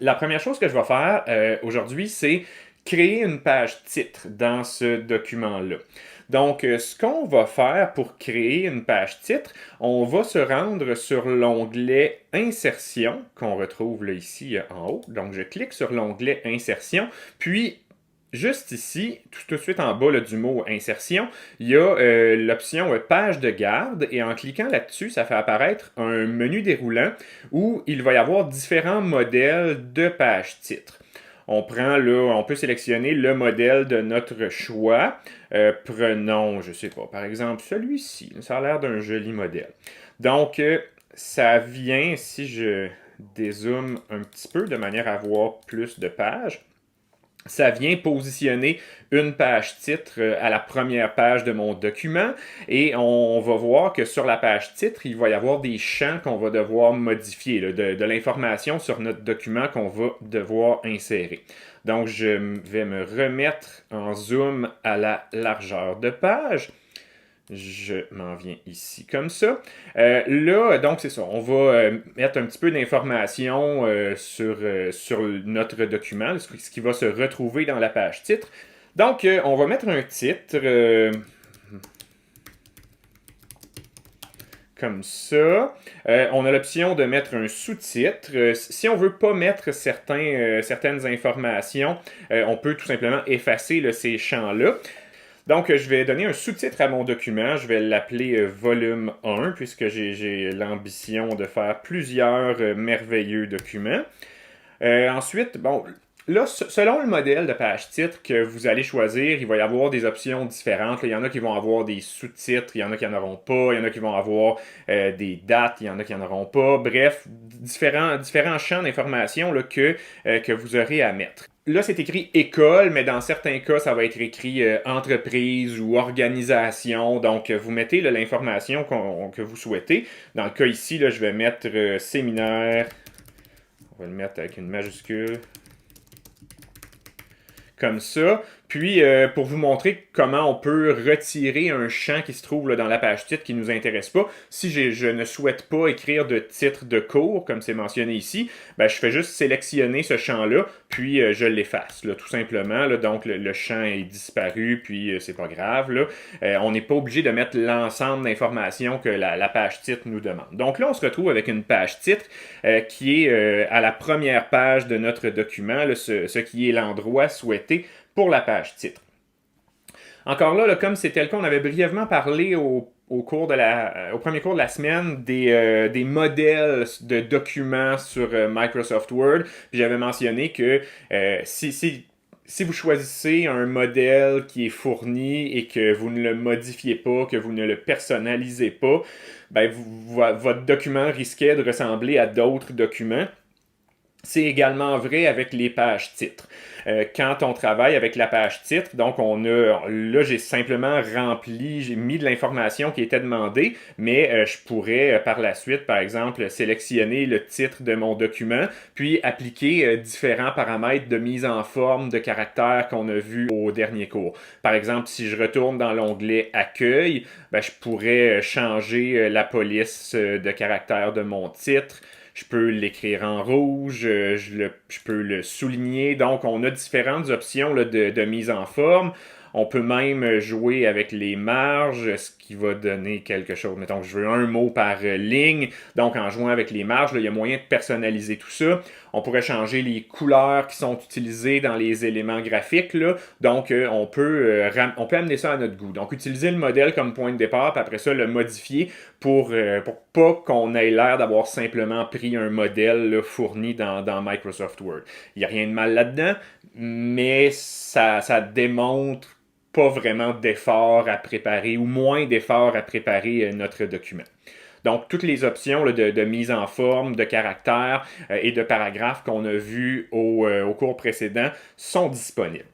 La première chose que je vais faire aujourd'hui, c'est créer une page titre dans ce document-là. Donc, ce qu'on va faire pour créer une page titre, on va se rendre sur l'onglet Insertion, qu'on retrouve là, ici en haut. Donc, je clique sur l'onglet Insertion, puis juste ici, tout de suite en bas là, du mot insertion, il y a l'option page de garde et en cliquant là-dessus, ça fait apparaître un menu déroulant où il va y avoir différents modèles de page titre. On prend là, on peut sélectionner le modèle de notre choix. Prenons, je sais pas, par exemple celui-ci. Ça a l'air d'un joli modèle. Donc, ça vient, si je dézoome un petit peu de manière à voir plus de pages, ça vient positionner une page titre à la première page de mon document et on va voir que sur la page titre, il va y avoir des champs qu'on va devoir modifier, là, de l'information sur notre document qu'on va devoir insérer. Donc, je vais me remettre en zoom à la largeur de page. Je m'en viens ici comme ça. Là, donc c'est ça. On va mettre un petit peu d'informations sur notre document, ce qui va se retrouver dans la page titre. Donc, on va mettre un titre comme ça. On a l'option de mettre un sous-titre. Si on ne veut pas mettre certaines informations, on peut tout simplement effacer là, ces champs-là. Donc, je vais donner un sous-titre à mon document. Je vais l'appeler volume 1, puisque j'ai l'ambition de faire plusieurs merveilleux documents. Ensuite, bon, là, selon le modèle de page titre que vous allez choisir, il va y avoir des options différentes. Il y en a qui vont avoir des sous-titres, il y en a qui n'en auront pas, il y en a qui vont avoir des dates, il y en a qui n'en auront pas. Bref, différents champs d'information que vous aurez à mettre. Là, c'est écrit école, mais dans certains cas, ça va être écrit entreprise ou organisation. Donc, vous mettez l'information que vous souhaitez. Dans le cas ici, là, je vais mettre séminaire. On va le mettre avec une majuscule. Comme ça. Puis, pour vous montrer comment on peut retirer un champ qui se trouve là, dans la page titre qui ne nous intéresse pas, si je ne souhaite pas écrire de titre de cours, comme c'est mentionné ici, ben, je fais juste sélectionner ce champ-là, puis je l'efface, là, tout simplement. Là, donc, le champ est disparu, puis c'est pas grave. Là. On n'est pas obligé de mettre l'ensemble d'informations que la page titre nous demande. Donc là, on se retrouve avec une page titre qui est à la première page de notre document, là, ce qui est l'endroit souhaité pour la page titre. Encore là, comme c'était le cas, on avait brièvement parlé au premier cours de la semaine des modèles de documents sur Microsoft Word. Puis j'avais mentionné que si vous choisissez un modèle qui est fourni et que vous ne le modifiez pas, que vous ne le personnalisez pas, ben votre document risquait de ressembler à d'autres documents. C'est également vrai avec les pages titres. Quand on travaille avec la page titre, donc là j'ai simplement rempli, j'ai mis de l'information qui était demandée, mais je pourrais par la suite, par exemple, sélectionner le titre de mon document, puis appliquer différents paramètres de mise en forme de caractères qu'on a vus au dernier cours. Par exemple, si je retourne dans l'onglet Accueil, ben, je pourrais changer la police de caractère de mon titre. Je peux l'écrire en rouge, je peux le souligner. Donc, on a différentes options là, de mise en forme. On peut même jouer avec les marges, ce qui va donner quelque chose. Mettons que je veux un mot par ligne. Donc, en jouant avec les marges, là, il y a moyen de personnaliser tout ça. On pourrait changer les couleurs qui sont utilisées dans les éléments graphiques. Là. Donc, on peut amener ça à notre goût. Donc, utiliser le modèle comme point de départ, puis après ça, le modifier pour pas qu'on ait l'air d'avoir simplement pris un modèle là, fourni dans Microsoft Word. Il n'y a rien de mal là-dedans, mais ça démontre pas vraiment d'efforts à préparer ou moins d'efforts à préparer notre document. Donc, toutes les options là, de mise en forme, de caractère et de paragraphes qu'on a vues au cours précédent sont disponibles.